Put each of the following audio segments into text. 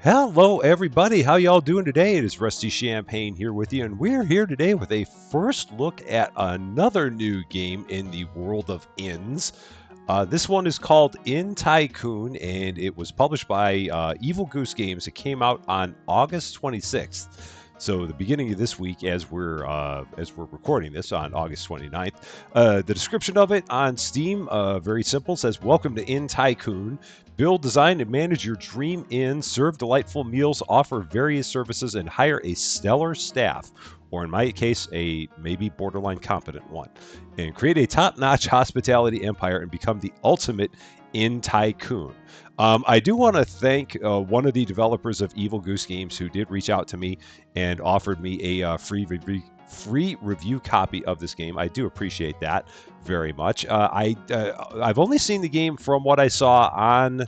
Hello, everybody. How y'all doing today? It is Rusty Champaign here with you, and we're here today with a first look at another new game in the world of inns. This one is called Inn Tycoon, and it was published by Evil Goose Games. It came out on August 26th. So the beginning of this week, as we're recording this on August 29th, the description of it on Steam, very simple, says, "Welcome to Inn Tycoon. Build, design, and manage your dream inn. Serve delightful meals, offer various services, and hire a stellar staff." Or in my case, a maybe borderline competent one, and create a top-notch hospitality empire and become the ultimate Inn Tycoon. I do want to thank one of the developers of Evil Goose Games who did reach out to me and offered me a free review copy of this game. I do appreciate that very much. I've only seen the game from what I saw on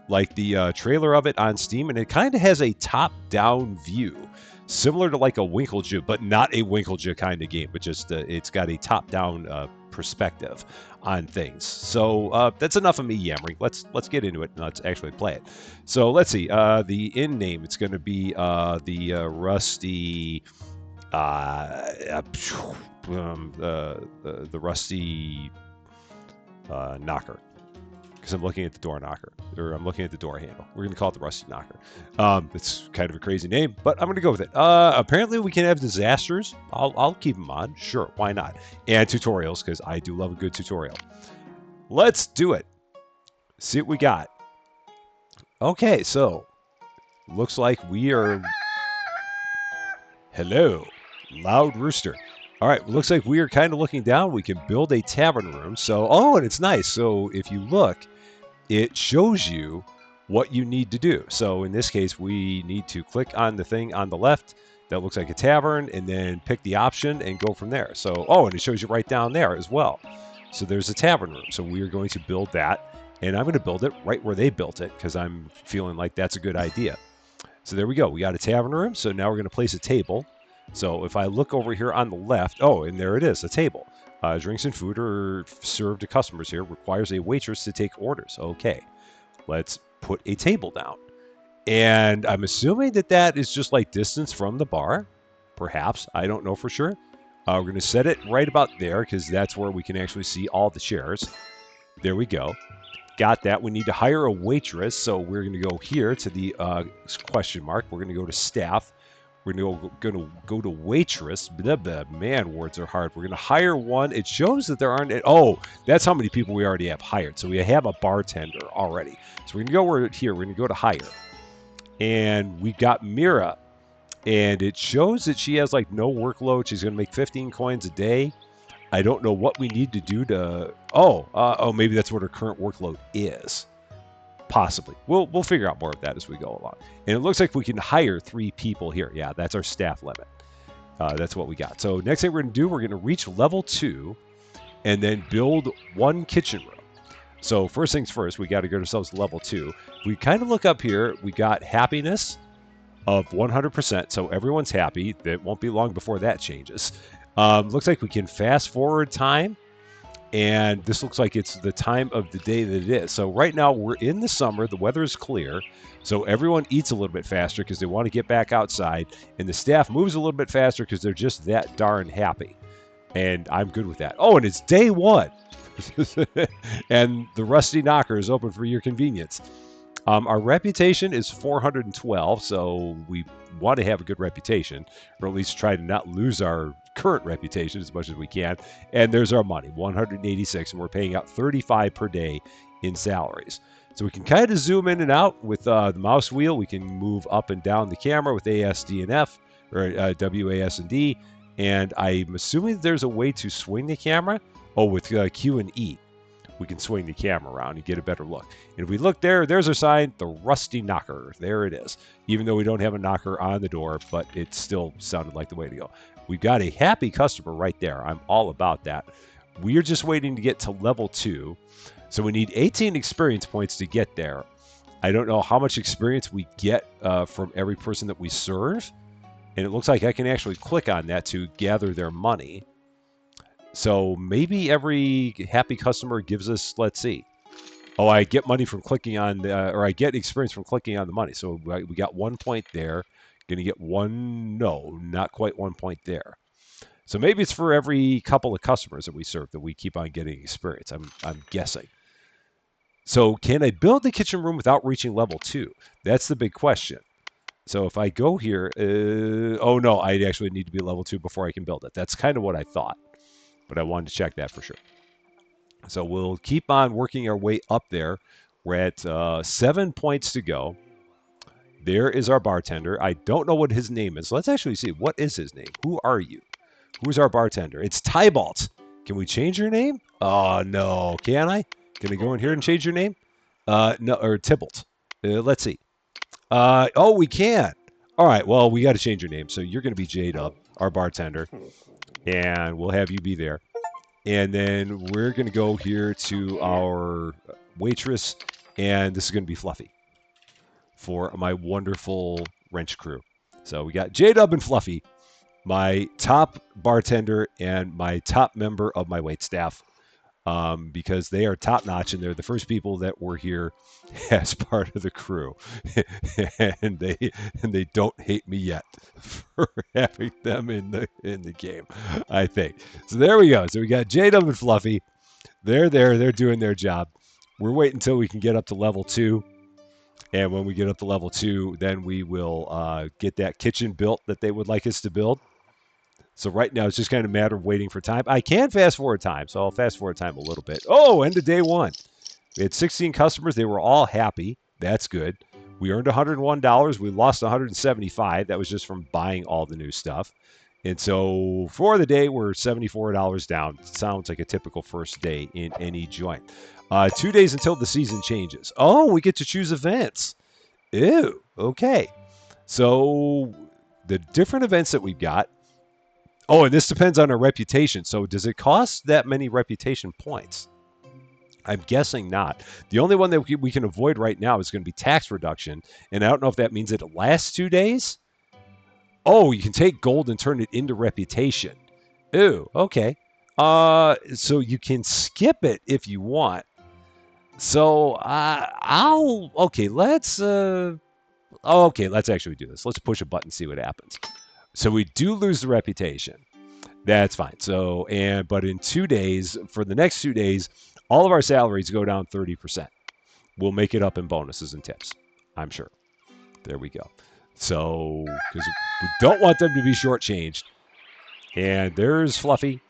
like the trailer of it on Steam, and it kind of has a top-down view, similar to like a Winkleju, but not a Winkleju kind of game, but just it's got a top-down perspective on things. So that's enough of me yammering. Let's get into it and let's actually play it. So let's see. The inn name, it's going to be the Rusty. The Rusty Knocker, because I'm looking at the door knocker, or I'm looking at the door handle. We're going to call it the Rusty Knocker. It's kind of a crazy name, but I'm going to go with it. Apparently, we can have disasters. I'll keep them on. Sure, why not? And tutorials, because I do love a good tutorial. Let's do it. See what we got. Okay, so looks like we are... Hello, loud rooster. All right, looks like we are kind of looking down. We can build a tavern room. So, and it's nice. So if you look, it shows you what you need to do. So in this case, we need to click on the thing on the left that looks like a tavern and then pick the option and go from there. So, and it shows you right down there as well. So there's a tavern room. So we are going to build that, and I'm going to build it right where they built it because I'm feeling like that's a good idea. So there we go. We got a tavern room. So now we're going to place a table. So if I look over here on the left, and there it is, a table. Drinks and food are served to customers here. Requires a waitress to take orders. Okay, let's put a table down. And I'm assuming that is just like distance from the bar. Perhaps. I don't know for sure. We're going to set it right about there because that's where we can actually see all the chairs. There we go. Got that. We need to hire a waitress. So we're going to go here to the question mark. We're going to go to staff. We're going to go to waitress. Blah, blah. Man, words are hard. We're going to hire one. It shows that there aren't... that's how many people we already have hired. So we have a bartender already. So we're going to go over here. We're going to go to hire. And we've got Mira. And it shows that she has like no workload. She's going to make 15 coins a day. I don't know what we need to do to... maybe that's what her current workload is. Possibly. We'll figure out more of that as we go along. And it looks like we can hire 3 people here. Yeah, that's our staff limit. That's what we got. So next thing we're going to do, we're going to reach level 2 and then build 1 kitchen room. So first things first, we got to get ourselves level 2. We kind of look up here. We got happiness of 100%. So everyone's happy. It won't be long before that changes. Looks like we can fast forward time. And this looks like it's the time of the day that it is. So right now we're in the summer. The weather is clear. So everyone eats a little bit faster because they want to get back outside. And the staff moves a little bit faster because they're just that darn happy. And I'm good with that. And it's day 1. And the Rusty Knocker is open for your convenience. Our reputation is 412. So we want to have a good reputation, or at least try to not lose our current reputation as much as we can. And there's our money, 186, and we're paying out 35 per day in salaries. So we can kind of zoom in and out with the mouse wheel. We can move up and down the camera with ASD and F, or WAS and D. And I'm assuming there's a way to swing the camera. With Q and E, we can swing the camera around and get a better look. And if we look there's our sign, the Rusty Knocker. There it is. Even though we don't have a knocker on the door, but it still sounded like the way to go. We've got a happy customer right there. I'm all about that. We're just waiting to get to level 2. So we need 18 experience points to get there. I don't know how much experience we get from every person that we serve. And it looks like I can actually click on that to gather their money. So maybe every happy customer gives us, let's see, Oh, I get money from clicking on the, or I get experience from clicking on the money. So we got 1 point there. Going to get one, no, not quite 1 point there. So maybe it's for every couple of customers that we serve that we keep on getting experience. I'm guessing. So can I build the kitchen room without reaching level 2? That's the big question. So if I go here, oh no, I actually need to be level 2 before I can build it. That's kind of what I thought, but I wanted to check that for sure. So we'll keep on working our way up there. We're at 7 points to go. There is our bartender. I don't know what his name is. Let's actually see. What is his name? Who are you? Who's our bartender? It's Tybalt. Can we change your name? Oh, no. Can I? Can I go in here and change your name? No, or Tybalt. Let's see. Oh, we can. All right. Well, we got to change your name. So you're going to be J-Dub, our bartender, and we'll have you be there. And then we're going to go here to our waitress, and this is going to be Fluffy for my wonderful wrench crew. So we got J-Dub and Fluffy, my top bartender and my top member of my wait staff, because they are top notch and they're the first people that were here as part of the crew, and they don't hate me yet for having them in the game. I think so. There we go. So we got J-Dub and Fluffy. They're there. They're doing their job. We're waiting until we can get up to level 2. And when we get up to level 2, then we will get that kitchen built that they would like us to build. So right now, it's just kind of a matter of waiting for time. I can fast forward time, so I'll fast forward time a little bit. Oh, end of day 1. We had 16 customers. They were all happy. That's good. We earned $101. We lost $175. That was just from buying all the new stuff. And so for the day, we're $74 down. Sounds like a typical first day in any joint. 2 days until the season changes. Oh, we get to choose events. Ew. Okay. So the different events that we've got. Oh, and this depends on our reputation. So does it cost that many reputation points? I'm guessing not. The only one that we can avoid right now is going to be tax reduction. And I don't know if that means it lasts 2 days. Oh, you can take gold and turn it into reputation. Ooh, okay. So you can skip it if you want. So okay. Let's actually do this. Let's push a button, see what happens. So we do lose the reputation. That's fine. So but in 2 days, for the next 2 days, all of our salaries go down 30%. We'll make it up in bonuses and tips, I'm sure. There we go. So because we don't want them to be shortchanged. And there's Fluffy.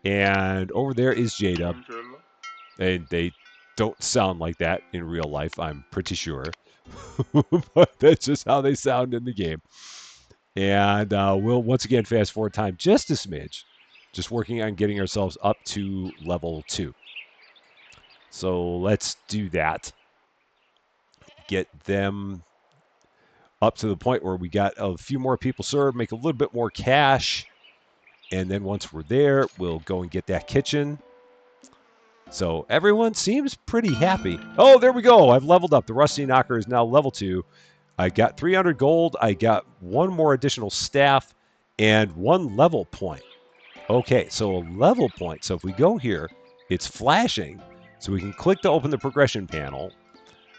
And over there is J-Dub. And they don't sound like that in real life, I'm pretty sure. But that's just how they sound in the game. And we'll once again fast forward time just a smidge. Just working on getting ourselves up to level 2. So let's do that. Get them up to the point where we got a few more people served, make a little bit more cash. And then once we're there, we'll go and get that kitchen. So everyone seems pretty happy. Oh, there we go. I've leveled up. The Rusty Knocker is now level 2. I got 300 gold. I got 1 more additional staff and 1 level point. Okay, so a level point. So if we go here, it's flashing. So we can click to open the progression panel.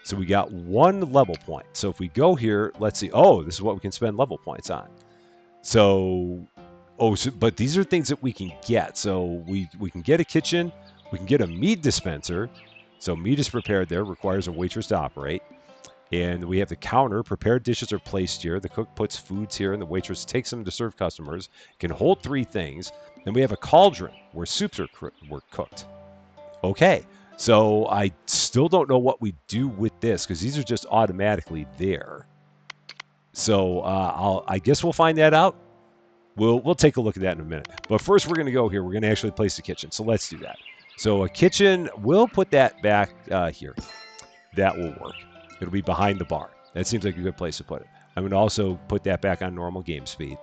So we got 1 level point. So if we go here, let's see. Oh, this is what we can spend level points on. So, but these are things that we can get. So we can get a kitchen. We can get a mead dispenser. So mead is prepared there, requires a waitress to operate. And we have the counter. Prepared dishes are placed here. The cook puts foods here, and the waitress takes them to serve customers. Can hold 3 things. Then we have a cauldron where soups were cooked. Okay, so I still don't know what we do with this because these are just automatically there. So I guess we'll find that out. We'll take a look at that in a minute. But first, we're going to go here. We're going to actually place the kitchen. So let's do that. So a kitchen, we'll put that back here. That will work. It'll be behind the bar. That seems like a good place to put it. I'm going to also put that back on normal game speed.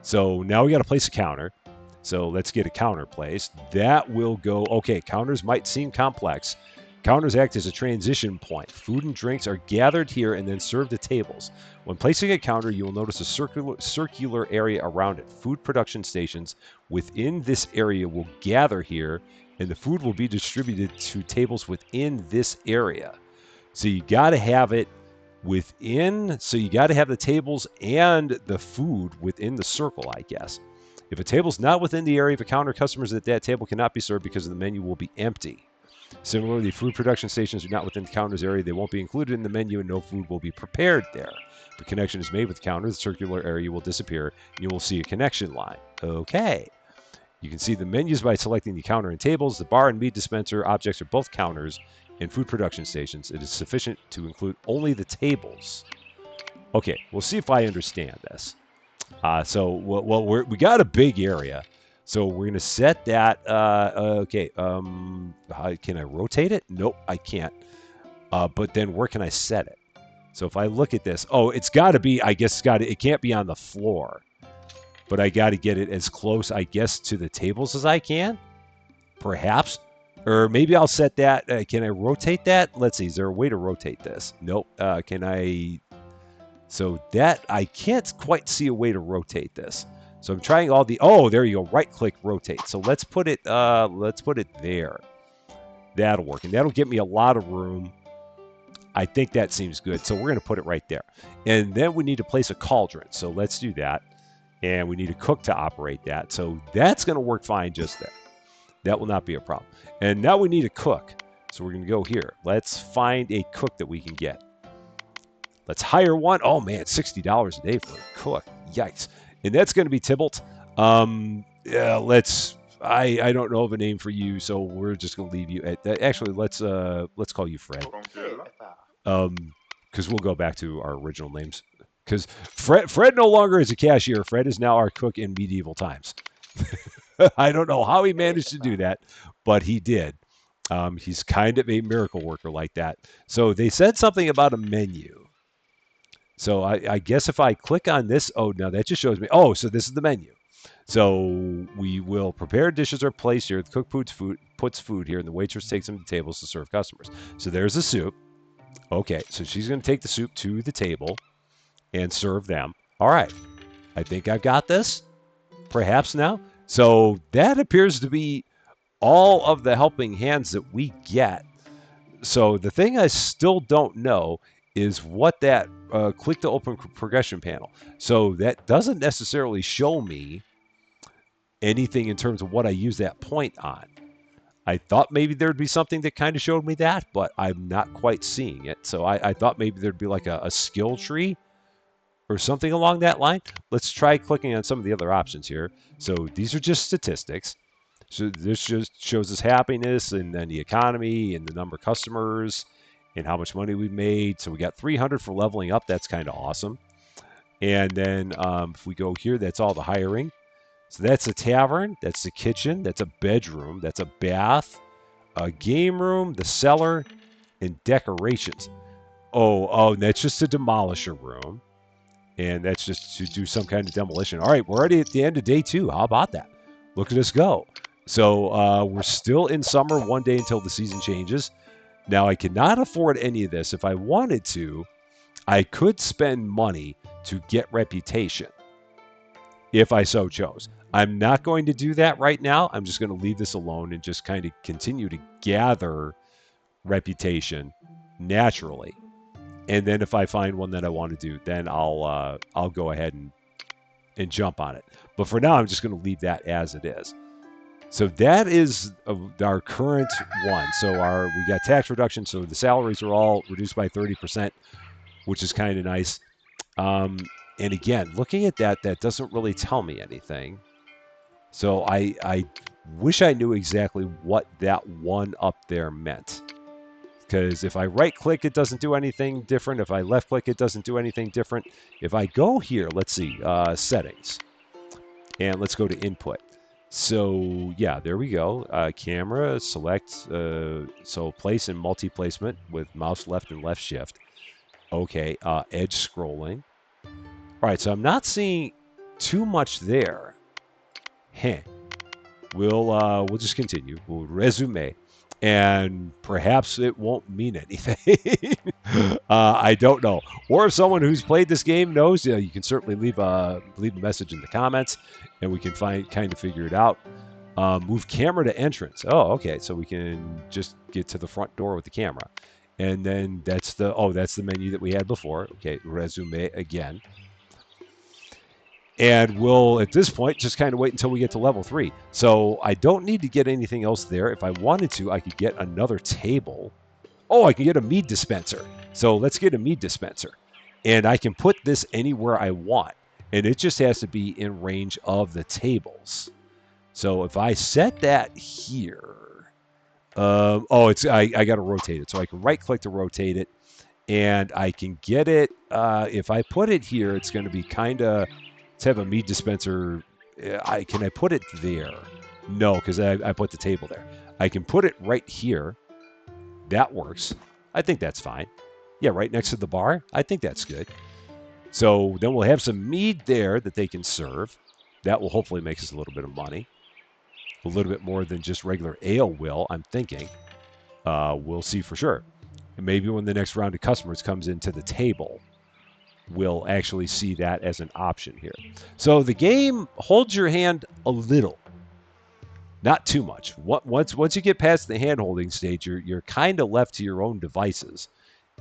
So now we got to place a counter. So let's get a counter placed. That will go. Okay, counters might seem complex. Counters act as a transition point. Food and drinks are gathered here and then served at tables. When placing a counter, you will notice a circular area around it. Food production stations within this area will gather here and the food will be distributed to tables within this area. So you got to have it within, so you got to have the tables and the food within the circle, I guess. If a table's not within the area of a counter, customers at that table cannot be served because the menu will be empty. Similarly, food production stations are not within the counter's area. They won't be included in the menu and no food will be prepared there. If a connection is made with the counter, the circular area will disappear and you will see a connection line. Okay. You can see the menus by selecting the counter and tables. The bar and meat dispenser objects are both counters and food production stations. It is sufficient to include only the tables. Okay, we'll see if I understand this. We got a big area. So we're going to set that. Okay. Can I rotate it? Nope, I can't. But then where can I set it? So if I look at this, it's got to be, I guess it can't be on the floor. But I got to get it as close, I guess, to the tables as I can. Perhaps. Or maybe I'll set that. Can I rotate that? Let's see. Is there a way to rotate this? Nope. Can I? So that, I can't quite see a way to rotate this. So I'm trying all the, there you go. Right click, rotate. So let's put it there. That'll work. And that'll get me a lot of room. I think that seems good. So we're going to put it right there. And then we need to place a cauldron. So let's do that. And we need a cook to operate that. So that's going to work fine just there. That will not be a problem. And now we need a cook. So we're going to go here. Let's find a cook that we can get. Let's hire one. Oh, man, $60 a day for a cook. Yikes. And that's going to be Tybalt. I don't know of a name for you, so we're just going to leave you at that. Actually, let's call you Fred. Because we'll go back to our original names. Because Fred no longer is a cashier. Fred is now our cook in medieval times. I don't know how he managed to do that, but he did. He's kind of a miracle worker like that. So they said something about a menu. So I guess if I click on this, no, that just shows me. So this is the menu. So we will prepare dishes are placed here. The cook puts food here, and the waitress takes them to tables to serve customers. So there's the soup. Okay, so she's going to take the soup to the table and serve them. All right, I think I've got this. Perhaps now. So that appears to be all of the helping hands that we get. So the thing I still don't know is what that click to open progression panel. So that doesn't necessarily show me anything in terms of what I use that point on. I thought maybe there'd be something that kind of showed me that, but I'm not quite seeing it. So I thought maybe there'd be like a skill tree or something along that line. Let's try clicking on some of the other options here. So these are just statistics. So this just shows us happiness and then the economy and the number of customers and how much money we've made. So we got 300 for leveling up. That's kind of awesome. And then if we go here, that's all the hiring. So that's a tavern. That's the kitchen. That's a bedroom. That's a bath, a game room, the cellar, and decorations. And that's just a demolisher room. And that's just to do some kind of demolition. All right, we're already at the end of day 2. How about that? Look at us go. So we're still in summer, one day until the season changes. Now, I cannot afford any of this. If I wanted to, I could spend money to get reputation if I so chose. I'm not going to do that right now. I'm just going to leave this alone and just kind of continue to gather reputation naturally. And then if I find one that I want to do, then I'll go ahead and jump on it. But for now, I'm just going to leave that as it is. So that is our current one. So we got tax reduction. So the salaries are all reduced by 30%, which is kind of nice. And again, looking at that doesn't really tell me anything. So I wish I knew exactly what that one up there meant. Because if I right-click, it doesn't do anything different. If I left-click, it doesn't do anything different. If I go here, let's see, settings. And let's go to input. So, yeah, there we go. Camera, select, so place and multi-placement with mouse left and left shift. Okay, edge scrolling. All right, so I'm not seeing too much there. We'll just continue. We'll resume. And perhaps it won't mean anything. I don't know. Or if someone who's played this game knows, you can certainly leave a message in the comments, and we can kind of figure it out. Move camera to entrance. Oh, okay. So we can just get to the front door with the camera. And then that's the menu that we had before. Okay, resume again. And we'll, at this point, just kind of wait until we get to level 3. So I don't need to get anything else there. If I wanted to, I could get another table. Oh, I can get a mead dispenser. So let's get a mead dispenser. And I can put this anywhere I want. And it just has to be in range of the tables. So if I set that here, I got to rotate it. So I can right click to rotate it, and I can get it. If I put it here, it's going to be kind of, let's have a mead dispenser. Can I put it there? No, because I put the table there. I can put it right here. That works. I think that's fine. Yeah, right next to the bar. I think that's good. So then we'll have some mead there that they can serve. That will hopefully make us a little bit of money. A little bit more than just regular ale will, I'm thinking. We'll see for sure. And maybe when the next round of customers comes into the table, we'll actually see that as an option here. So the game holds your hand a little. Not too much. Once you get past the hand-holding stage, you're kind of left to your own devices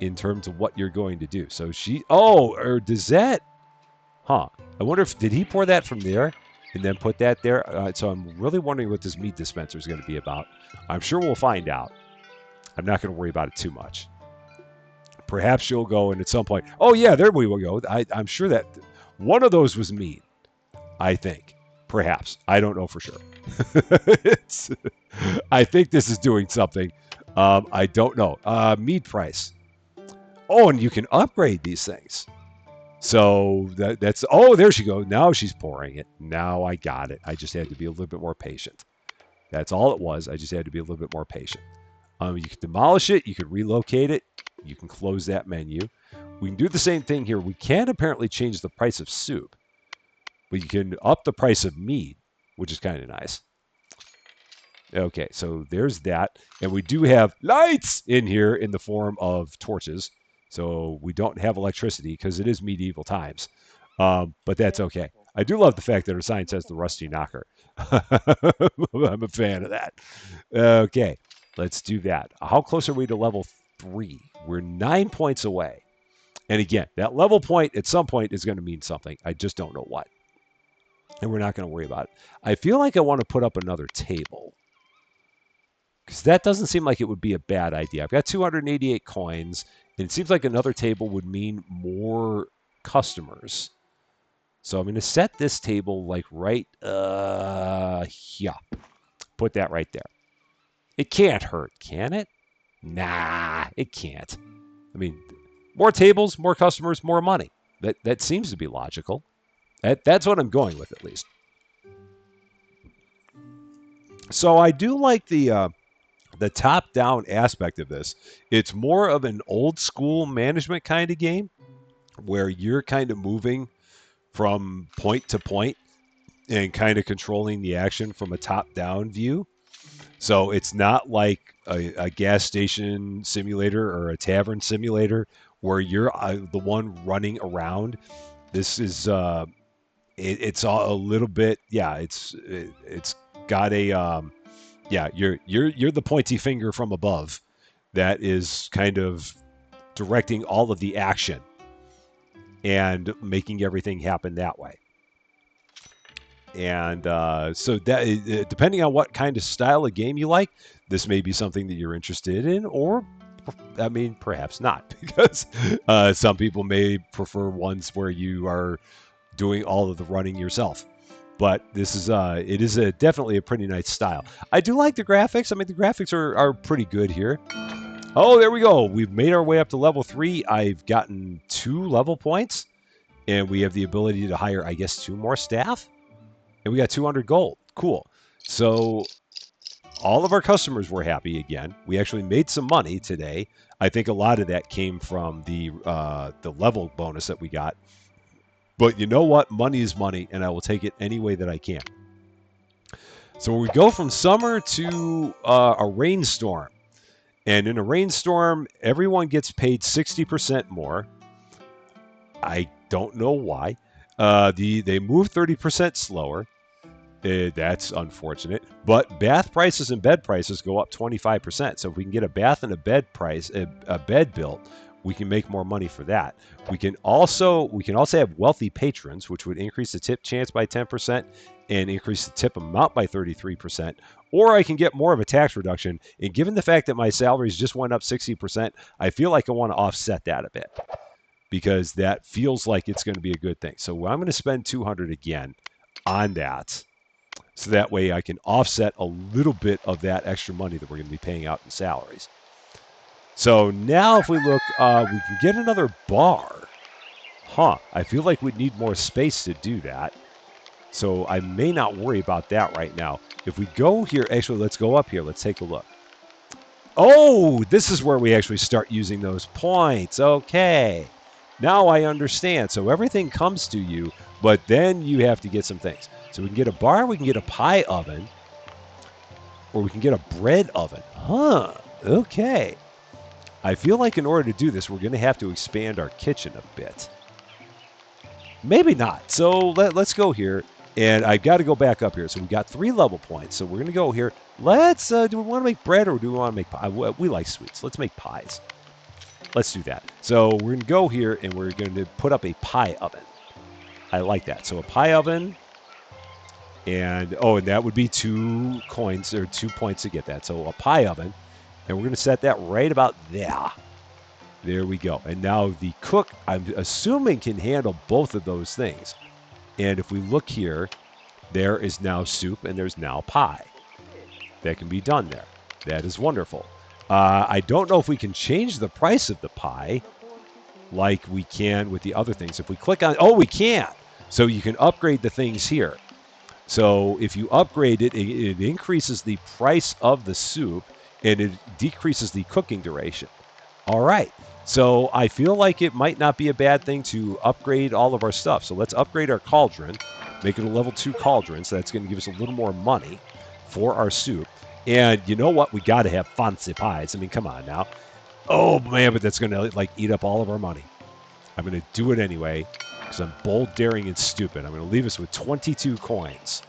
in terms of what you're going to do. So or does that, I wonder did he pour that from there and then put that there? So I'm really wondering what this meat dispenser is going to be about. I'm sure we'll find out. I'm not going to worry about it too much. Perhaps you'll go and at some point, oh yeah, there we will go. I'm sure that one of those was meat, I think. Perhaps. I don't know for sure. I think this is doing something. I don't know. Meat price. Oh, and you can upgrade these things. So that's, there she goes. Now she's pouring it. Now I got it. I just had to be a little bit more patient. That's all it was. I just had to be a little bit more patient. You can demolish it. You can relocate it. You can close that menu. We can do the same thing here. We can apparently change the price of soup, but you can up the price of meat, which is kind of nice. Okay, so there's that. And we do have lights in here in the form of torches. So we don't have electricity because it is medieval times. But that's okay. I do love the fact that our sign says the Rusty Knocker. I'm a fan of that. Okay, let's do that. How close are we to level 3? We're 9 points away. And again, that level point at some point is going to mean something. I just don't know what. And we're not going to worry about it. I feel like I want to put up another table. Because that doesn't seem like it would be a bad idea. I've got 288 coins, and it seems like another table would mean more customers. So I'm going to set this table like right here. Put that right there. It can't hurt, can it? Nah, it can't. I mean, more tables, more customers, more money. That seems to be logical. That's what I'm going with, at least. So I do like the top-down aspect of this. It's more of an old-school management kind of game where you're kind of moving from point to point and kind of controlling the action from a top-down view. So it's not like a gas station simulator or a tavern simulator where you're the one running around. This is it's a little bit, yeah. It's got a you're the pointy finger from above that is kind of directing all of the action and making everything happen that way. And so that, depending on what kind of style of game you like, this may be something that you're interested in, or I mean, perhaps not, because some people may prefer ones where you are doing all of the running yourself. But this is it is definitely a pretty nice style. I do like the graphics. I mean, the graphics are pretty good here. Oh, there we go. We've made our way up to level 3. I've gotten 2 level points, and we have the ability to hire, I guess, 2 more staff. And we got 200 gold. Cool. So all of our customers were happy again. We actually made some money today. I think a lot of that came from the level bonus that we got. But you know what? Money is money, and I will take it any way that I can. So we go from summer to a rainstorm. And in a rainstorm, everyone gets paid 60% more. I don't know why. They move 30% slower. That's unfortunate. But bath prices and bed prices go up 25%. So if we can get a bath and a bed price, a bed built, we can make more money for that. We can also have wealthy patrons, which would increase the tip chance by 10% and increase the tip amount by 33%. Or I can get more of a tax reduction. And given the fact that my salaries just went up 60%, I feel like I want to offset that a bit because that feels like it's going to be a good thing. So I'm going to spend 200 again on that. So that way I can offset a little bit of that extra money that we're going to be paying out in salaries. So now if we look, we can get another bar. I feel like we'd need more space to do that. So I may not worry about that right now. If we go here, actually, let's go up here. Let's take a look. Oh, this is where we actually start using those points. Okay. Now I understand. So everything comes to you, but then you have to get some things. So we can get a bar, we can get a pie oven, or we can get a bread oven. Okay. I feel like in order to do this, we're going to have to expand our kitchen a bit. Maybe not. So let's go here. And I've got to go back up here. So we got 3 level points. So we're going to go here. Let's, do we want to make bread or do we want to make pie? We like sweets. Let's make pies. Let's do that. So we're going to go here and we're going to put up a pie oven. I like that. So a pie oven. And that would be 2 coins or 2 points to get that. So a pie oven. And we're going to set that right about there. There we go. And now the cook, I'm assuming, can handle both of those things. And if we look here, there is now soup and there's now pie. That can be done there. That is wonderful. I don't know if we can change the price of the pie like we can with the other things. If we click on, we can. So you can upgrade the things here. So if you upgrade it, it increases the price of the soup and it decreases the cooking duration. All right. So I feel like it might not be a bad thing to upgrade all of our stuff. So let's upgrade our cauldron, make it a level 2 cauldron. So that's going to give us a little more money for our soup. And you know what? We got to have fancy pies. I mean, come on now. Oh, man, but that's going to eat up all of our money. I'm going to do it anyway because I'm bold, daring, and stupid. I'm going to leave us with 22 coins.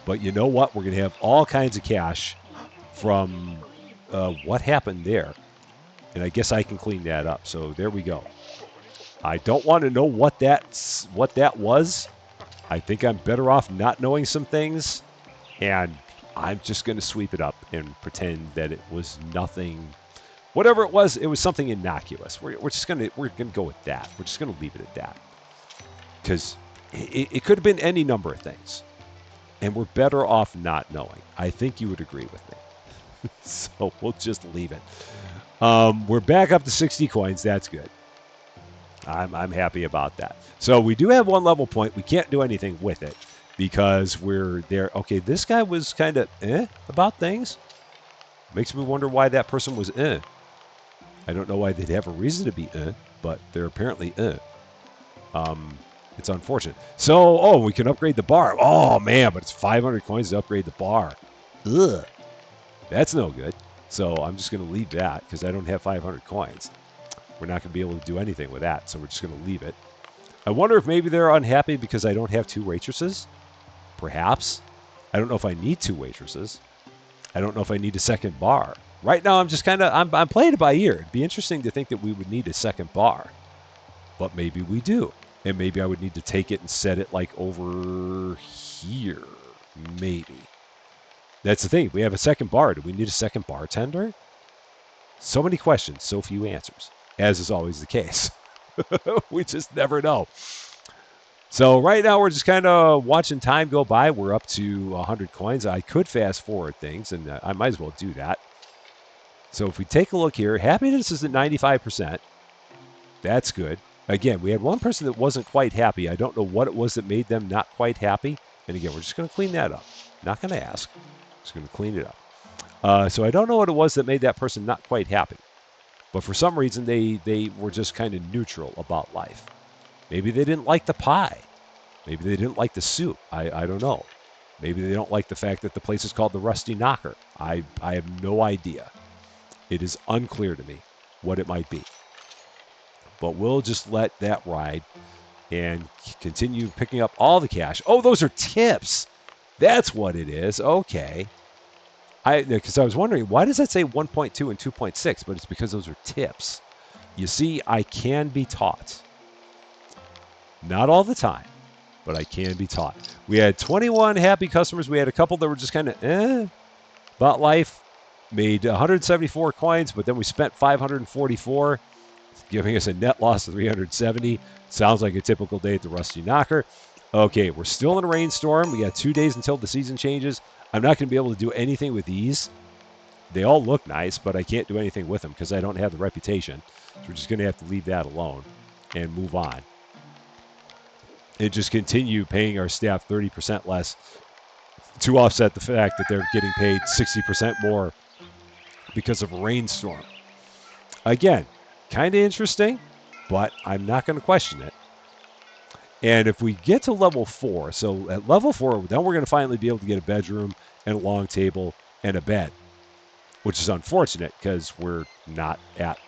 But you know what? We're going to have all kinds of cash from what happened there. And I guess I can clean that up. So there we go. I don't want to know what that was. I think I'm better off not knowing some things. And I'm just going to sweep it up and pretend that it was nothing. Whatever it was something innocuous. We're going to go with that. We're just going to leave it at that. Because it could have been any number of things. And we're better off not knowing. I think you would agree with me. So we'll just leave it. We're back up to 60 coins. That's good. I'm happy about that. So we do have 1 level point. We can't do anything with it because we're there. Okay, this guy was kind of about things. Makes me wonder why that person was I don't know why they'd have a reason to be but they're apparently It's unfortunate. So, we can upgrade the bar. Oh, man, but it's 500 coins to upgrade the bar. Ugh. That's no good. So I'm just going to leave that because I don't have 500 coins. We're not going to be able to do anything with that, so we're just going to leave it. I wonder if maybe they're unhappy because I don't have 2 waitresses. Perhaps. I don't know if I need 2 waitresses. I don't know if I need a second bar. Right now, I'm just kind of, I'm playing it by ear. It'd be interesting to think that we would need a second bar. But maybe we do. And maybe I would need to take it and set it like over here. Maybe. That's the thing. We have a second bar. Do we need a second bartender? So many questions, so few answers, as is always the case. We just never know. So right now we're just kind of watching time go by. We're up to 100 coins. I could fast forward things, and I might as well do that. So if we take a look here, happiness is at 95%. That's good. Again, we had one person that wasn't quite happy. I don't know what it was that made them not quite happy. And again, we're just going to clean that up. Not going to ask. Just going to clean it up. So I don't know what it was that made that person not quite happy. But for some reason, they were just kind of neutral about life. Maybe they didn't like the pie. Maybe they didn't like the soup. I don't know. Maybe they don't like the fact that the place is called the Rusty Knocker. I have no idea. It is unclear to me what it might be. But we'll just let that ride and continue picking up all the cash. Oh, those are tips. That's what it is. Okay. Because I was wondering, why does that say 1.2 and 2.6? But it's because those are tips. You see, I can be taught. Not all the time, but I can be taught. We had 21 happy customers. We had a couple that were just kind of about life. Made 174 coins, but then we spent 544, giving us a net loss of 370. Sounds like a typical day at the Rusty Knocker. Okay, we're still in a rainstorm. We got 2 days until the season changes. I'm not going to be able to do anything with these. They all look nice, but I can't do anything with them because I don't have the reputation. So we're just going to have to leave that alone and move on. And just continue paying our staff 30% less to offset the fact that they're getting paid 60% more because of a rainstorm. Again, kind of interesting, but I'm not going to question it. And if we get to level 4, so at level 4, then we're going to finally be able to get a bedroom and a long table and a bed, which is unfortunate because we're not at.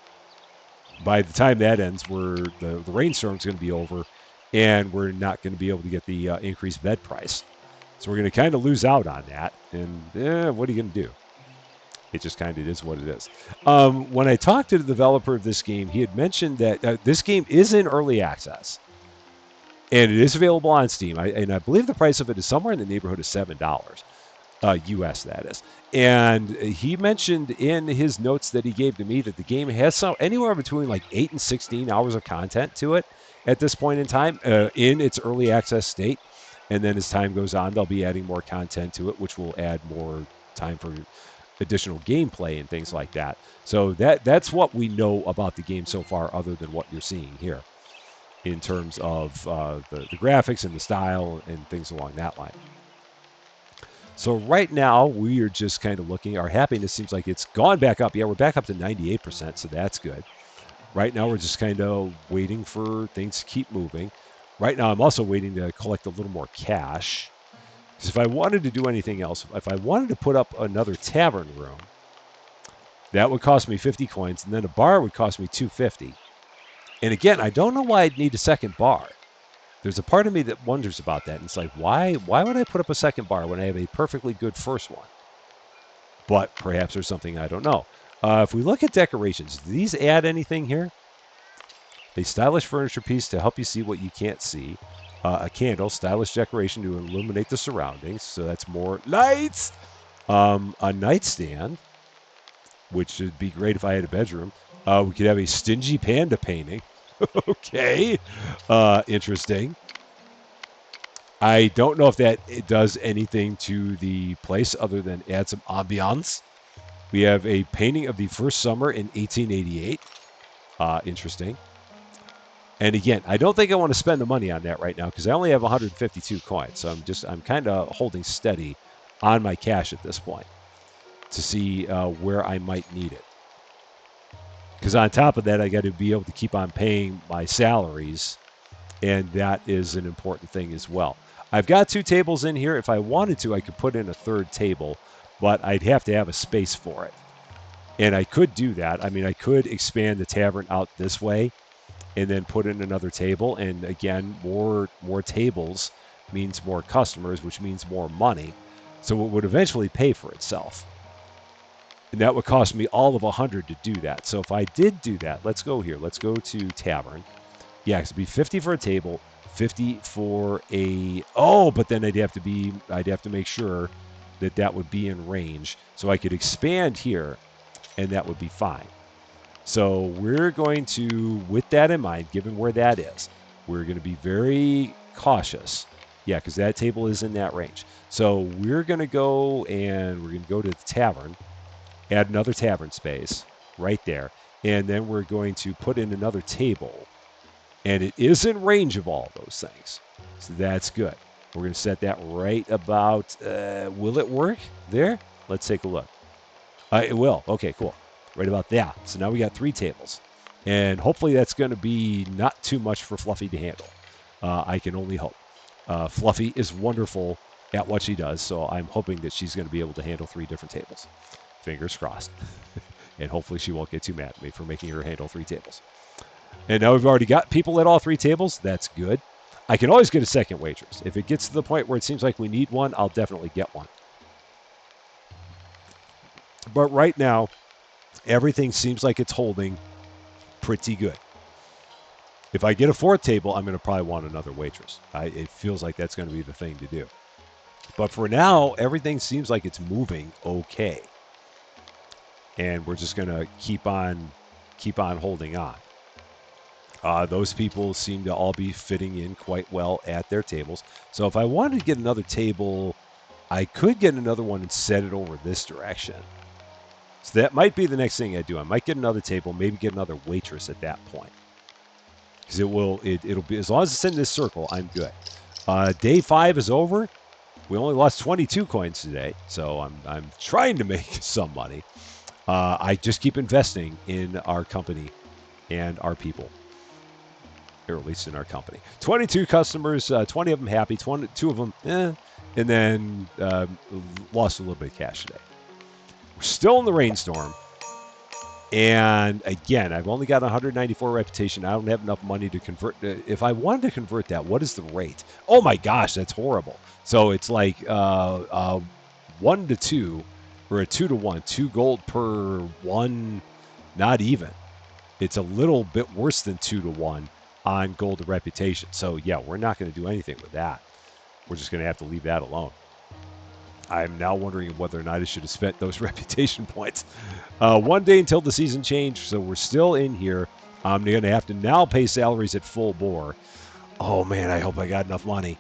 By the time that ends, the rainstorm's going to be over, and we're not going to be able to get the increased bed price. So we're going to kind of lose out on that. And what are you going to do? It just kind of is what it is. When I talked to the developer of this game, he had mentioned that this game is in early access. And it is available on Steam. And I believe the price of it is somewhere in the neighborhood of $7. US, that is. And he mentioned in his notes that he gave to me that the game has anywhere between like 8 and 16 hours of content to it at this point in time in its early access state. And then as time goes on, they'll be adding more content to it, which will add more time for additional gameplay and things like that. So that's what we know about the game so far, other than what you're seeing here in terms of the graphics and the style and things along that line. So right now, we are just kind of looking. Our happiness seems like it's gone back up. Yeah, we're back up to 98%, so that's good. Right now, we're just kind of waiting for things to keep moving. Right now, I'm also waiting to collect a little more cash. Because if I wanted to do anything else, if I wanted to put up another tavern room, that would cost me 50 coins, and then a bar would cost me 250. And again, I don't know why I'd need a second bar. There's a part of me that wonders about that. And it's like, why would I put up a second bar when I have a perfectly good first one? But perhaps there's something I don't know. If we look at decorations, do these add anything here? A stylish furniture piece to help you see what you can't see. A candle, stylish decoration to illuminate the surroundings. So that's more lights. A nightstand, which would be great if I had a bedroom. We could have a stingy panda painting. Okay. Interesting. I don't know if that it does anything to the place other than add some ambiance. We have a painting of the first summer in 1888. Interesting. And again, I don't think I want to spend the money on that right now because I only have 152 coins. So I'm kind of holding steady on my cash at this point to see where I might need it. Because on top of that, I got to be able to keep on paying my salaries, and that is an important thing as well. I've got 2 tables in here. If I wanted to, I could put in a 3rd table, but I'd have to have a space for it. And I could do that. I mean, I could expand the tavern out this way and then put in another table. And again, more tables means more customers, which means more money. So it would eventually pay for itself. And that would cost me all of 100 to do that. So if I did do that, let's go here. Let's go to tavern. Yeah, it'd be 50 for a table, 50 for a. Oh, but then I'd have to make sure that would be in range, so I could expand here, and that would be fine. So we're going to, with that in mind, given where that is, we're going to be very cautious. Yeah, because that table is in that range. So we're going to go to the tavern, add another tavern space right there, and then we're going to put in another table. And it is in range of all those things. So that's good. We're going to set that right about, will it work there? Let's take a look. It will. Okay, cool. Right about that. So now we got 3 tables. And hopefully that's going to be not too much for Fluffy to handle. I can only hope. Fluffy is wonderful at what she does, so I'm hoping that she's going to be able to handle 3 different tables. Fingers crossed. And hopefully she won't get too mad at me for making her handle 3 tables. And now we've already got people at all 3 tables. That's good. I can always get a second waitress. If it gets to the point where it seems like we need one, I'll definitely get one. But right now, everything seems like it's holding pretty good. If I get a fourth table, I'm going to probably want another waitress. It feels like that's going to be the thing to do. But for now, everything seems like it's moving okay, and we're just going to keep on holding on. Those people seem to all be fitting in quite well at their tables. So if I wanted to get another table, I could get another one and set it over this direction. So that might be the next thing I do. I might get another table, maybe get another waitress at that point. Because it'll be, as long as it's in this circle, I'm good. Day 5 is over. We only lost 22 coins today, so I'm trying to make some money. I just keep investing in our company and our people, or at least in our company. 22 customers, 20 of them happy, 22 of them, and then lost a little bit of cash today. We're still in the rainstorm. And again, I've only got 194 reputation. I don't have enough money to convert. If I wanted to convert that, what is the rate? Oh my gosh, that's horrible. So it's like 1 to 2 or a 2 to 1, 2 gold per 1, not even. It's a little bit worse than 2 to 1 on gold to reputation. So yeah, we're not going to do anything with that. We're just going to have to leave that alone. I'm now wondering whether or not I should have spent those reputation points. 1 day until the season change, so we're still in here. I'm going to have to now pay salaries at full bore. Oh, man, I hope I got enough money.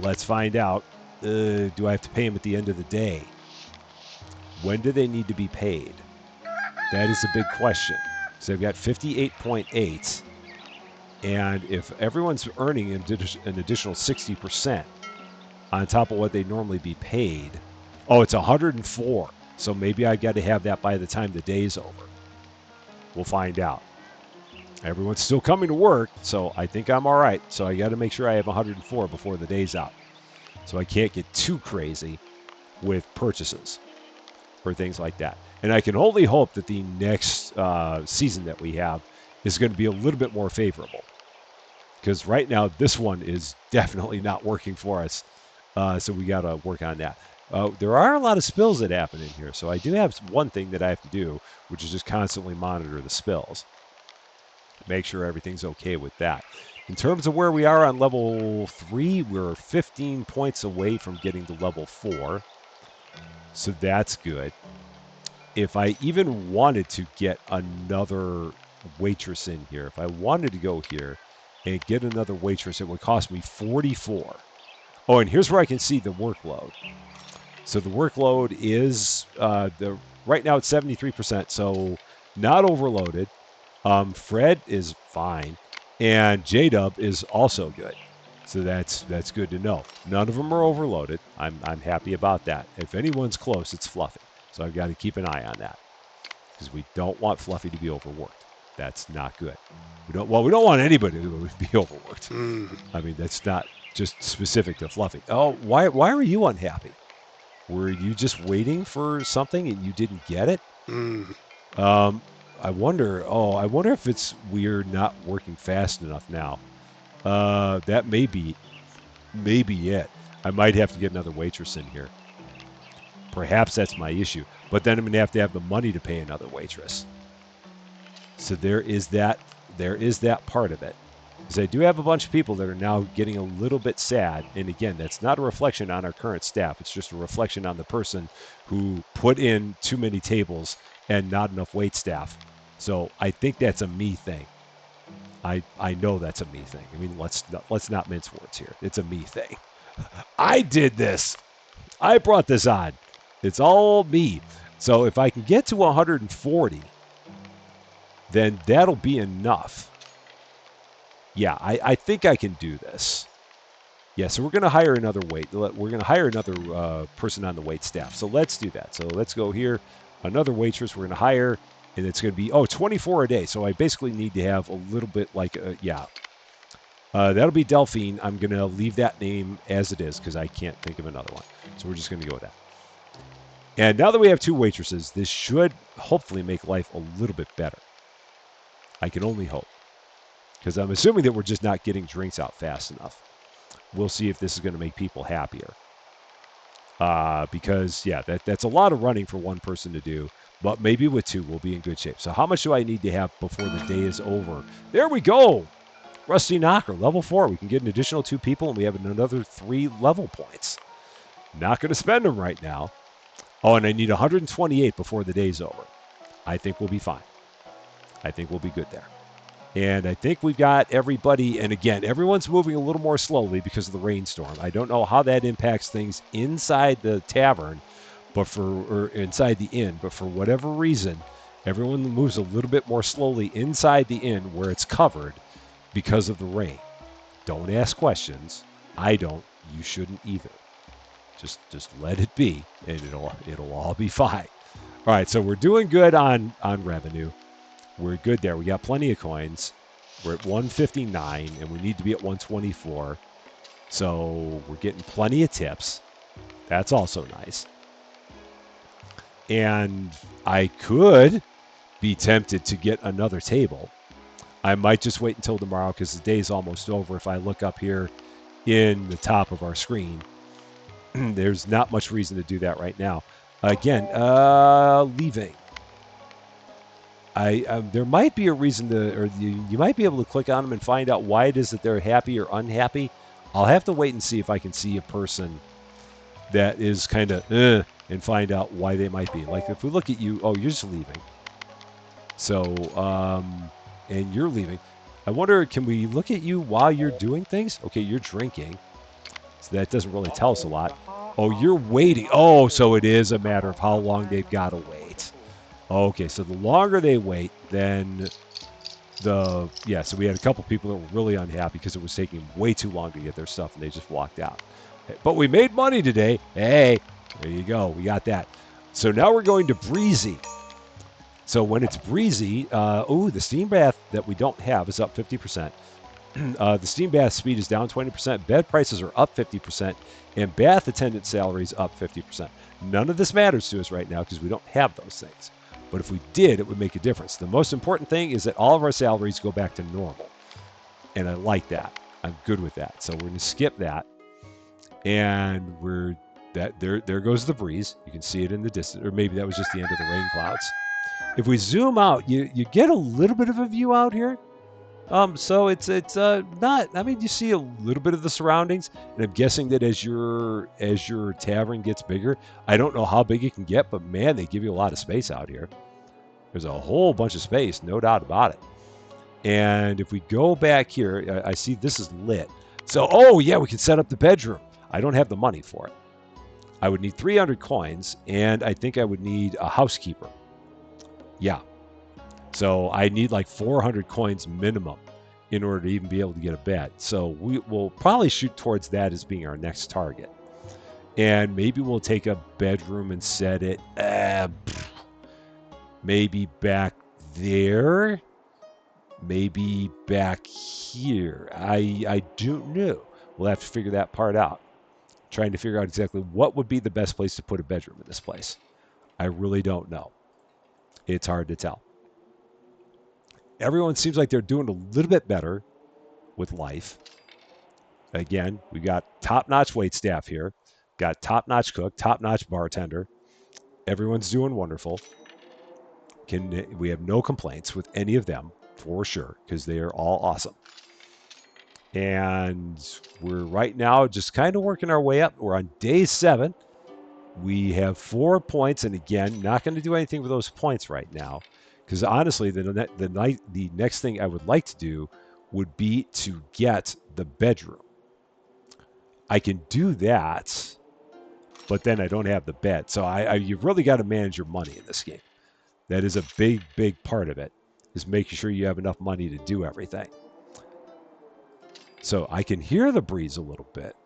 Let's find out. Do I have to pay them at the end of the day? When do they need to be paid? That is a big question. So I've got 58.8, and if everyone's earning an additional 60%, on top of what they normally be paid. Oh, it's 104. So maybe I got to have that by the time the day's over. We'll find out. Everyone's still coming to work, so I think I'm all right. So I got to make sure I have 104 before the day's out. So I can't get too crazy with purchases or things like that. And I can only hope that the next season that we have is going to be a little bit more favorable. Because right now, this one is definitely not working for us. So we got to work on that. There are a lot of spills that happen in here. So I do have one thing that I have to do, which is just constantly monitor the spills. Make sure everything's okay with that. In terms of where we are on level 3, we're 15 points away from getting to level 4. So that's good. If I even wanted to get another waitress in here, if I wanted to go here and get another waitress, it would cost me 44. Oh, and here's where I can see the workload. So the workload is right now it's 73%, so not overloaded. Fred is fine, and J-Dub is also good. So that's good to know. None of them are overloaded. I'm happy about that. If anyone's close, it's Fluffy. So I've got to keep an eye on that because we don't want Fluffy to be overworked. That's not good. We don't want anybody to be overworked. I mean, that's not just specific to Fluffy. Oh, why are you unhappy? Were you just waiting for something and you didn't get it? I wonder if it's we're not working fast enough now. That may be it. I might have to get another waitress in here. Perhaps that's my issue. But then I'm going to have the money to pay another waitress. So there is that part of it. Because I do have a bunch of people that are now getting a little bit sad. And again, that's not a reflection on our current staff. It's just a reflection on the person who put in too many tables and not enough wait staff. So I think that's a me thing. I know that's a me thing. I mean, let's not mince words here. It's a me thing. I did this. I brought this on. It's all me. So if I can get to 140, then that'll be enough. Yeah, I think I can do this. Yeah, so we're going to hire another We're going to hire another person on the wait staff. So let's do that. So let's go here. Another waitress we're going to hire, and it's going to be 24 a day. So I basically need to have a little bit like that'll be Delphine. I'm going to leave that name as it is because I can't think of another one. So we're just going to go with that. And now that we have 2 waitresses, this should hopefully make life a little bit better. I can only hope. Because I'm assuming that we're just not getting drinks out fast enough. We'll see if this is going to make people happier. Because, yeah, that's a lot of running for one person to do. But maybe with two, we'll be in good shape. So how much do I need to have before the day is over? There we go. Rusty Knocker, level 4. We can get an additional 2 people, and we have another 3 level points. Not going to spend them right now. Oh, and I need 128 before the day's over. I think we'll be fine. I think we'll be good there. And I think we've got everybody, and again, everyone's moving a little more slowly because of the rainstorm. I don't know how that impacts things inside the tavern, or inside the inn, but for whatever reason, everyone moves a little bit more slowly inside the inn where it's covered because of the rain. Don't ask questions. I don't. You shouldn't either. Just let it be, and it'll all be fine. All right, so we're doing good on revenue. We're good there. We got plenty of coins. We're at 159, and we need to be at 124. So we're getting plenty of tips. That's also nice. And I could be tempted to get another table. I might just wait until tomorrow because the day's almost over. If I look up here in the top of our screen, there's not much reason to do that right now. Again, leaving. There might be a reason to, or you might be able to click on them and find out why it is that they're happy or unhappy. I'll have to wait and see if I can see a person that is kind of and find out why they might be. Like if we look at you, oh, you're just leaving. So, and you're leaving. I wonder, can we look at you while you're doing things? Okay, you're drinking. So that doesn't really tell us a lot. Oh, you're waiting. Oh, so it is a matter of how long they've got to wait. Okay, so the longer they wait, then so we had a couple people that were really unhappy because it was taking way too long to get their stuff, and they just walked out. But we made money today. Hey, there you go. We got that. So now we're going to Breezy. So when it's Breezy, the steam bath that we don't have is up 50%. The steam bath speed is down 20%. Bed prices are up 50%. And bath attendant salaries up 50%. None of this matters to us right now because we don't have those things. But if we did, it would make a difference. The most important thing is that all of our salaries go back to normal. And I like that. I'm good with that. So we're going to skip that. And there goes the breeze. You can see it in the distance. Or maybe that was just the end of the rain clouds. If we zoom out, you get a little bit of a view out here. So it's not. I mean, you see a little bit of the surroundings, and I'm guessing that as your tavern gets bigger, I don't know how big it can get, but man, they give you a lot of space out here. There's a whole bunch of space, no doubt about it. And if we go back here, I see this is lit. So, oh yeah, we can set up the bedroom. I don't have the money for it. I would need 300 coins, and I think I would need a housekeeper. Yeah. So I need like 400 coins minimum in order to even be able to get a bed. So we will probably shoot towards that as being our next target. And maybe we'll take a bedroom and set it maybe back there. Maybe back here. I don't know. We'll have to figure that part out. Trying to figure out exactly what would be the best place to put a bedroom in this place. I really don't know. It's hard to tell. Everyone seems like they're doing a little bit better with life. Again, we got top-notch wait staff here. Got top-notch cook, top-notch bartender. Everyone's doing wonderful. We have no complaints with any of them, for sure, because they are all awesome. And we're right now just kind of working our way up. We're on day 7. We have 4 points, and again, not going to do anything with those points right now. Because honestly, the next thing I would like to do would be to get the bedroom. I can do that, but then I don't have the bed. So you've really got to manage your money in this game. That is a big, big part of it, is making sure you have enough money to do everything. So I can hear the breeze a little bit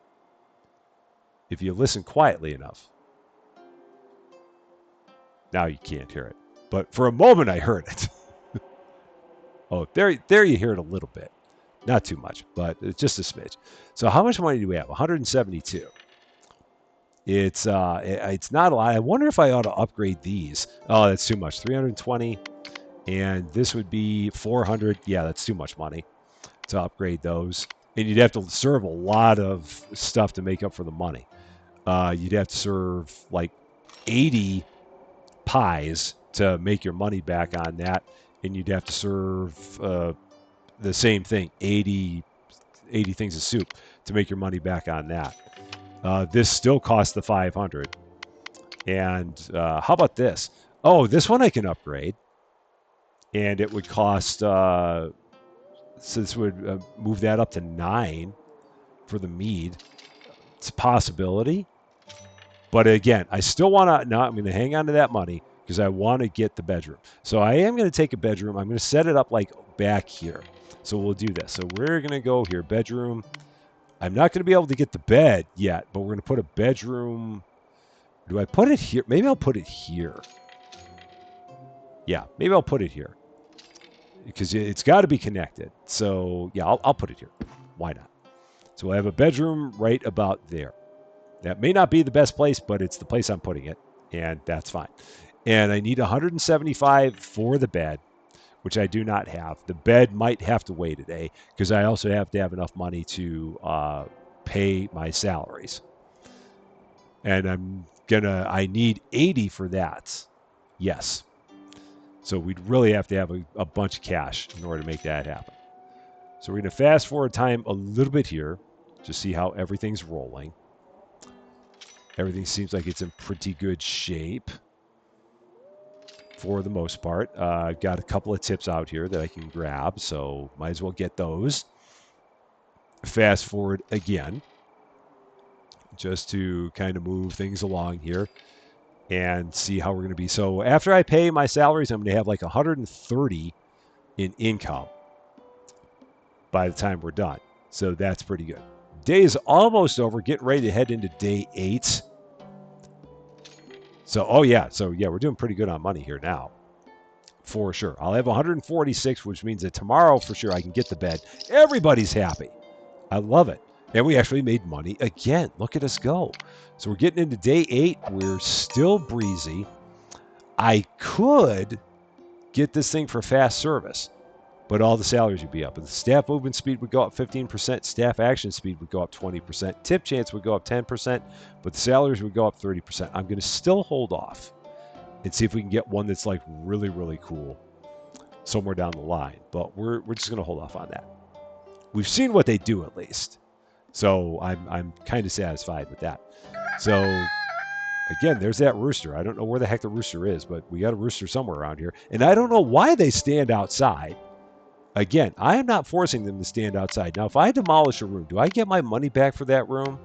if you listen quietly enough. Now you can't hear it. But for a moment, I heard it. Oh, there you hear it a little bit. Not too much, but it's just a smidge. So how much money do we have? 172. It's not a lot. I wonder if I ought to upgrade these. Oh, that's too much. 320. And this would be 400. Yeah, that's too much money to upgrade those. And you'd have to serve a lot of stuff to make up for the money. You'd have to serve like 80 pies to make your money back on that, and you'd have to serve the same thing, 80 things of soup to make your money back on that. This still costs the 500. And how about this? Oh, this one I can upgrade, and it would cost. So this would move that up to 9 for the mead. It's a possibility, but again, I still want to. No, I'm going to hang on to that money because I want to get the bedroom. So I am going to take a bedroom. I'm going to set it up like back here. So we'll do this. So we're going to go here, bedroom. I'm not going to be able to get the bed yet, but we're going to put a bedroom. Do I put it here? Maybe I'll put it here. Yeah, maybe I'll put it here because it's got to be connected. So yeah, I'll put it here. Why not? So we'll have a bedroom right about there. That may not be the best place, but it's the place I'm putting it, and that's fine. And I need 175 for the bed, which I do not have. The bed might have to wait a day because I also have to have enough money to pay my salaries. And I need 80 for that. Yes. So we'd really have to have a bunch of cash in order to make that happen. So we're going to fast forward time a little bit here to see how everything's rolling. Everything seems like it's in pretty good shape for the most part. I've got a couple of tips out here that I can grab, so might as well get those. Fast forward again, just to kind of move things along here and see how we're going to be. So after I pay my salaries, I'm going to have like 130 in income by the time we're done. So that's pretty good. Day is almost over. Getting ready to head into day 8. So, we're doing pretty good on money here now. For sure. I'll have 146, which means that tomorrow for sure I can get the bed. Everybody's happy. I love it. And we actually made money again. Look at us go. So we're getting into day 8. We're still breezy. I could get this thing for fast service, but all the salaries would be up. And the staff movement speed would go up 15%. Staff action speed would go up 20%. Tip chance would go up 10%, but the salaries would go up 30%. I'm going to still hold off and see if we can get one that's like really, really cool somewhere down the line. But we're just going to hold off on that. We've seen what they do at least. So I'm kind of satisfied with that. So again, there's that rooster. I don't know where the heck the rooster is, but we got a rooster somewhere around here. And I don't know why they stand outside. Again, I am not forcing them to stand outside. Now, if I demolish a room, do I get my money back for that room?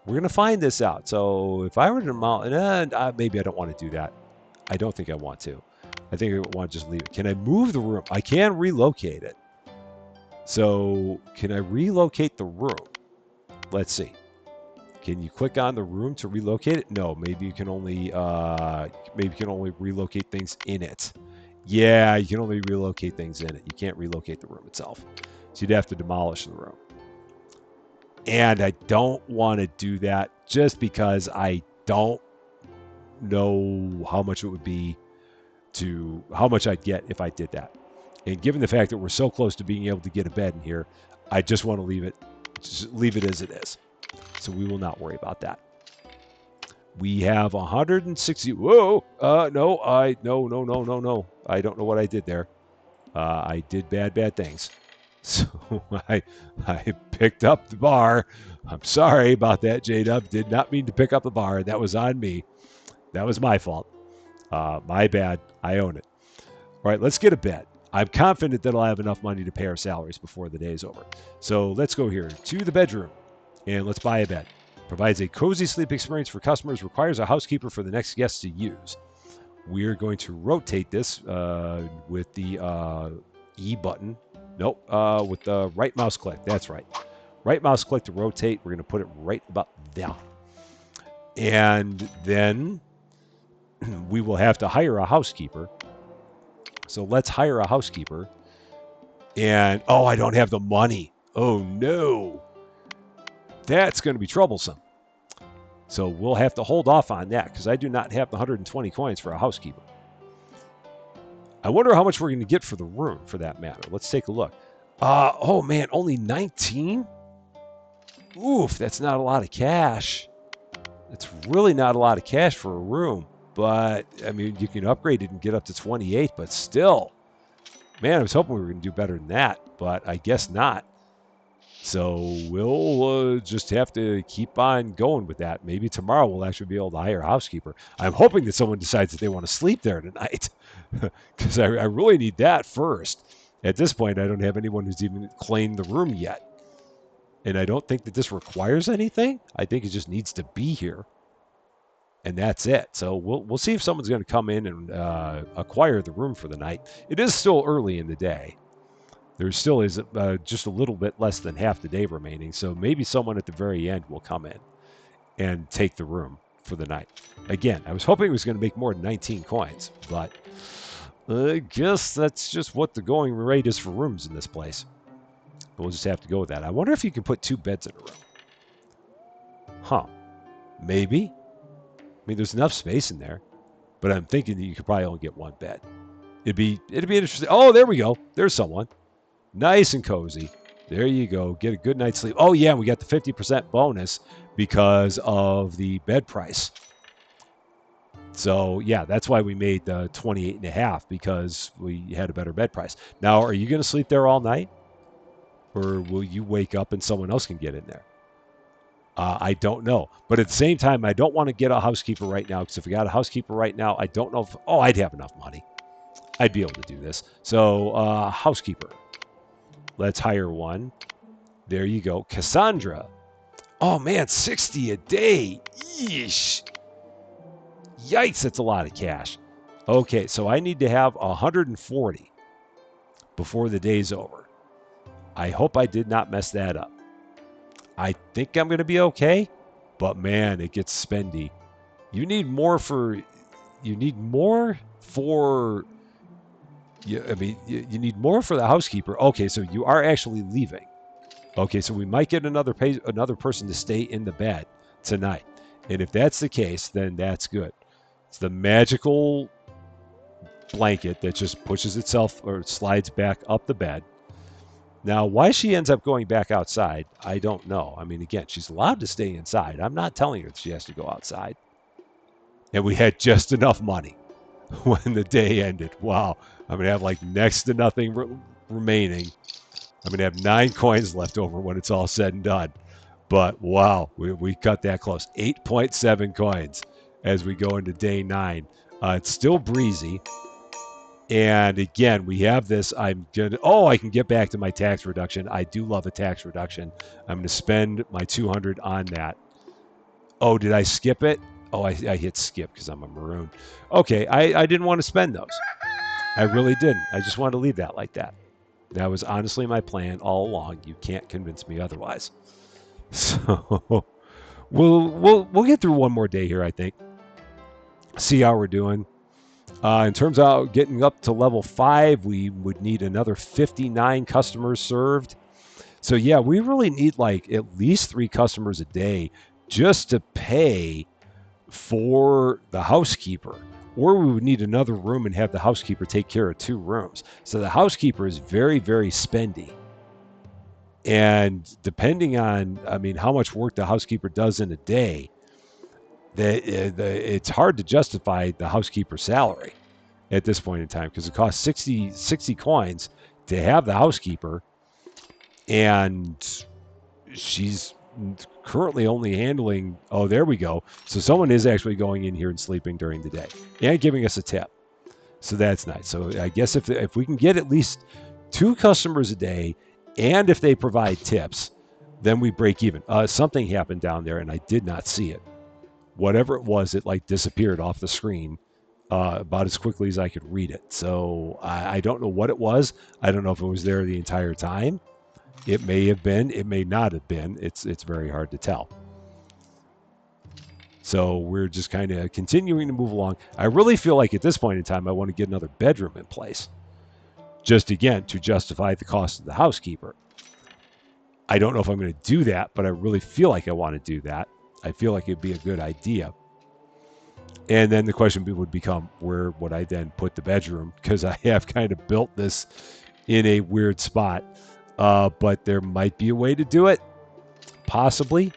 We're going to find this out. So if I were to demolish, maybe I don't want to do that. I don't think I want to. I think I want to just leave it. Can I move the room? I can relocate it. So can I relocate the room? Let's see. Can you click on the room to relocate it? No, maybe you can only relocate things in it. Yeah, you can only relocate things in it. You can't relocate the room itself. So you'd have to demolish the room. And I don't want to do that just because I don't know how much it would be how much I'd get if I did that. And given the fact that we're so close to being able to get a bed in here, I just want to leave it as it is. So we will not worry about that. We have 160. Whoa! No. I don't know what I did there. I did bad things. So I picked up the bar. I'm sorry about that, J-Dub. Did not mean to pick up the bar. That was on me. That was my fault. My bad. I own it. All right, let's get a bed. I'm confident that I'll have enough money to pay our salaries before the day is over. So let's go here to the bedroom and let's buy a bed. Provides a cozy sleep experience for customers. Requires a housekeeper for the next guest to use. We're going to rotate this with the E button. Nope, with the right mouse click. That's right. Right mouse click to rotate. We're going to put it right about there. And then we will have to hire a housekeeper. So let's hire a housekeeper. And, I don't have the money. Oh, no. That's going to be troublesome. So we'll have to hold off on that because I do not have the 120 coins for a housekeeper. I wonder how much we're going to get for the room, for that matter. Let's take a look. Oh, man, only 19? Oof, that's not a lot of cash. It's really not a lot of cash for a room. But, I mean, you can upgrade it and get up to 28, but still. Man, I was hoping we were going to do better than that, but I guess not. So we'll just have to keep on going with that. Maybe tomorrow we'll actually be able to hire a housekeeper. I'm hoping that someone decides that they want to sleep there tonight because I really need that first. At this point, I don't have anyone who's even claimed the room yet. And I don't think that this requires anything. I think it just needs to be here. And that's it. So we'll see if someone's going to come in and acquire the room for the night. It is still early in the day. There still is just a little bit less than half the day remaining, so maybe someone at the very end will come in and take the room for the night. Again, I was hoping it was going to make more than 19 coins, but I guess that's just what the going rate is for rooms in this place. We'll just have to go with that. I wonder if you can put 2 beds in a room. Huh. Maybe. I mean, there's enough space in there, but I'm thinking that you could probably only get 1 bed. It'd be interesting. Oh, there we go. There's someone. Nice and cozy. There you go. Get a good night's sleep. Oh, yeah, we got the 50% bonus because of the bed price. So, yeah, that's why we made the 28.5 because we had a better bed price. Now, are you going to sleep there all night? Or will you wake up and someone else can get in there? I don't know. But at the same time, I don't want to get a housekeeper right now because if we got a housekeeper right now, I don't know if... Oh, I'd have enough money. I'd be able to do this. So, housekeeper. Let's hire one. There you go. Cassandra. Oh, man, 60 a day. Yeesh. Yikes, that's a lot of cash. Okay, so I need to have 140 before the day's over. I hope I did not mess that up. I think I'm going to be okay, but man, it gets spendy. You need more for... You need more for... You need more for the housekeeper. Okay, so you are actually leaving. Okay, so we might get another person to stay in the bed tonight. And if that's the case, then that's good. It's the magical blanket that just pushes itself or slides back up the bed. Now, why she ends up going back outside, I don't know. I mean, again, she's allowed to stay inside. I'm not telling her that she has to go outside. And we had just enough money when the day ended. Wow. I'm going to have like next to nothing remaining. I'm going to have 9 coins left over when it's all said and done. But wow, we cut that close. 8.7 coins as we go into day 9. It's still breezy. And again, we have this. I'm gonna. Oh, I can get back to my tax reduction. I do love a tax reduction. I'm going to spend my 200 on that. Oh, did I skip it? Oh, I hit skip because I'm a maroon. Okay, I didn't want to spend those. I really didn't. I just wanted to leave that like that. That was honestly my plan all along. You can't convince me otherwise. So we'll get through one more day here, I think. See how we're doing. In terms of getting up to level 5, we would need another 59 customers served. So yeah, we really need like at least 3 customers a day just to pay for the housekeeper. Or we would need another room and have the housekeeper take care of 2 rooms. So the housekeeper is very, very spendy. And depending on, I mean, how much work the housekeeper does in a day, it's hard to justify the housekeeper's salary at this point in time because it costs 60 coins to have the housekeeper, and she's currently only handling... Oh, there we go. So someone is actually going in here and sleeping during the day and giving us a tip. So that's nice. So I guess if we can get at least 2 customers a day, and if they provide tips, then we break even. Something happened down there, and I did not see it. Whatever it was, it like disappeared off the screen about as quickly as I could read it. So I don't know what it was. I don't know if it was there the entire time. It may have been. It may not have been. It's very hard to tell. So we're just kind of continuing to move along. I really feel like at this point in time, I want to get another bedroom in place. Just again, to justify the cost of the housekeeper. I don't know if I'm going to do that, but I really feel like I want to do that. I feel like it'd be a good idea. And then the question would become, where would I then put the bedroom? Because I have kind of built this in a weird spot. But there might be a way to do it. possibly.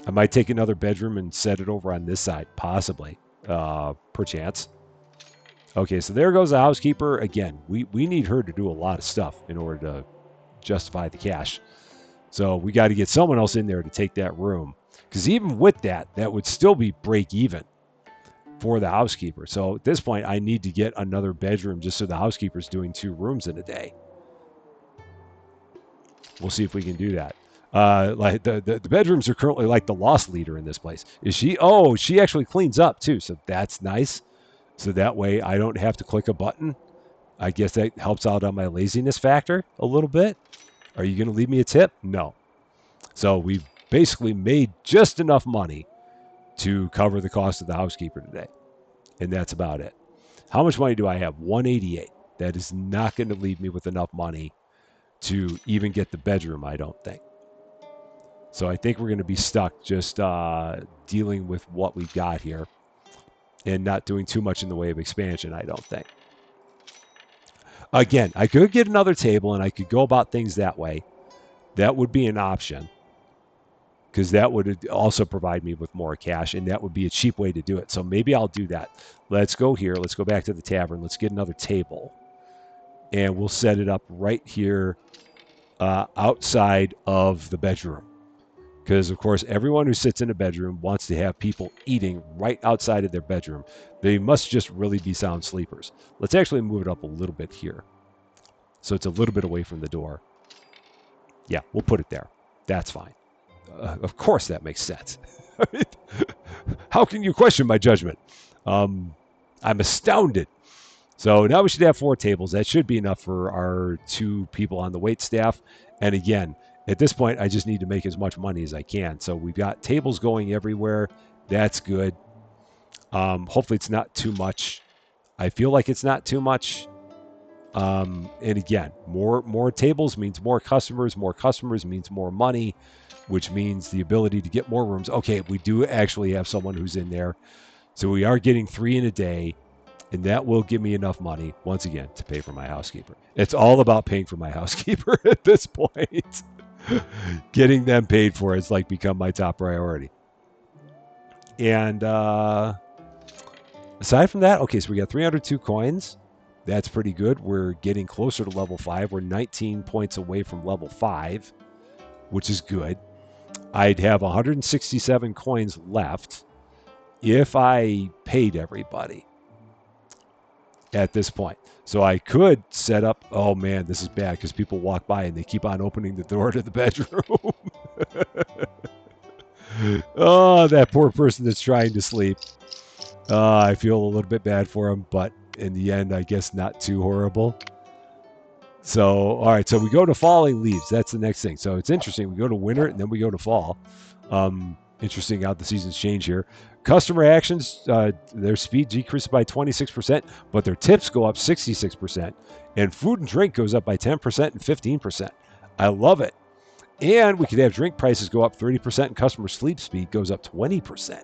I might take another bedroom and set it over on this side, possibly, perchance. Okay, so there goes the housekeeper. Again, we need her to do a lot of stuff in order to justify the cash. So we got to get someone else in there to take that room. Because even with that, that would still be break even for the housekeeper. So at this point, I need to get another bedroom just so the housekeeper's doing 2 rooms in a day. We'll see if we can do that. Like the bedrooms are currently like the loss leader in this place. Is she? Oh, she actually cleans up too. So that's nice. So that way I don't have to click a button. I guess that helps out on my laziness factor a little bit. Are you going to leave me a tip? No. So we've basically made just enough money to cover the cost of the housekeeper today. And that's about it. How much money do I have? 188. That is not going to leave me with enough money to even get the bedroom, I don't think. So I think we're going to be stuck just dealing with what we've got here and not doing too much in the way of expansion, I don't think. Again, I could get another table and I could go about things that way. That would be an option because that would also provide me with more cash, and that would be a cheap way to do it. So maybe I'll do that. Let's go here. Let's go back to the tavern. Let's get another table, and we'll set it up right here outside of the bedroom. Because, of course, everyone who sits in a bedroom wants to have people eating right outside of their bedroom. They must just really be sound sleepers. Let's actually move it up a little bit here. So it's a little bit away from the door. Yeah, we'll put it there. That's fine. Of course that makes sense. How can you question my judgment? I'm astounded. So now we should have 4 tables. That should be enough for our 2 people on the wait staff. And again, at this point, I just need to make as much money as I can. So we've got tables going everywhere. That's good. Hopefully it's not too much. I feel like it's not too much. And again, more tables means more customers. More customers means more money, which means the ability to get more rooms. Okay, we do actually have someone who's in there. So we are getting 3 in a day. And that will give me enough money, once again, to pay for my housekeeper. It's all about paying for my housekeeper at this point. Getting them paid for has like become my top priority. And aside from that, okay, so we got 302 coins. That's pretty good. We're getting closer to level 5. We're 19 points away from level 5, which is good. I'd have 167 coins left if I paid everybody at this point. So I could set up, oh man, this is bad because people walk by and they keep on opening the door to the bedroom. Oh, that poor person that's trying to sleep. I feel a little bit bad for him, but in the end, I guess not too horrible. So, all right, so we go to falling leaves. That's the next thing. So it's interesting. We go to winter and then we go to fall. Interesting how the seasons change here. Customer actions, their speed decreases by 26%, but their tips go up 66%. And food and drink goes up by 10% and 15%. I love it. And we could have drink prices go up 30% and customer sleep speed goes up 20%.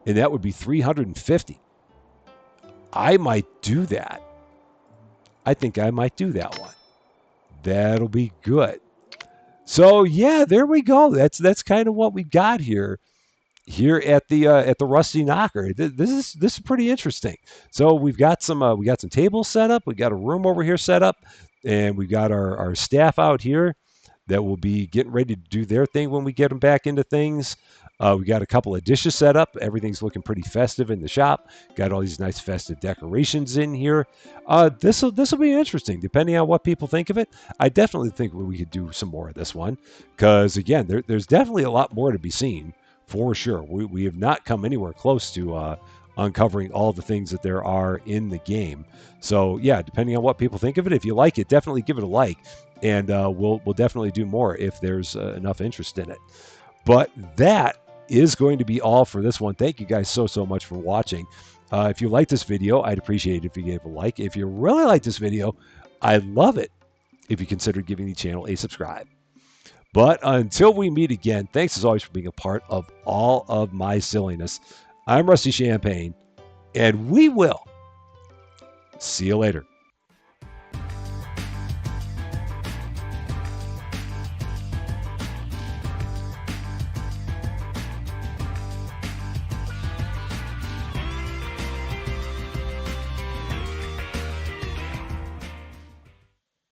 And that would be 350. I might do that. I think I might do that one. That'll be good. So yeah, there we go. That's kind of what we got here at the Rusty Knocker. This is pretty interesting. So we got some tables set up. We got a room over here set up, and we got our staff out here that will be getting ready to do their thing when we get them back into things. We got a couple of dishes set up. Everything's looking pretty festive in the shop. Got all these nice festive decorations in here. This will be interesting, depending on what people think of it. I definitely think we could do some more of this one, because again, there's definitely a lot more to be seen for sure. We have not come anywhere close to uncovering all the things that there are in the game. So yeah, depending on what people think of it, if you like it, definitely give it a like, and we'll definitely do more if there's enough interest in it. But that is going to be all for this one. Thank you guys so much for watching. If you like this video, I'd appreciate it if you gave a like. If you really like this video, I'd love it if you consider giving the channel a subscribe. But until we meet again, thanks as always for being a part of all of my silliness. I'm Rusty Champaign, and we will see you later.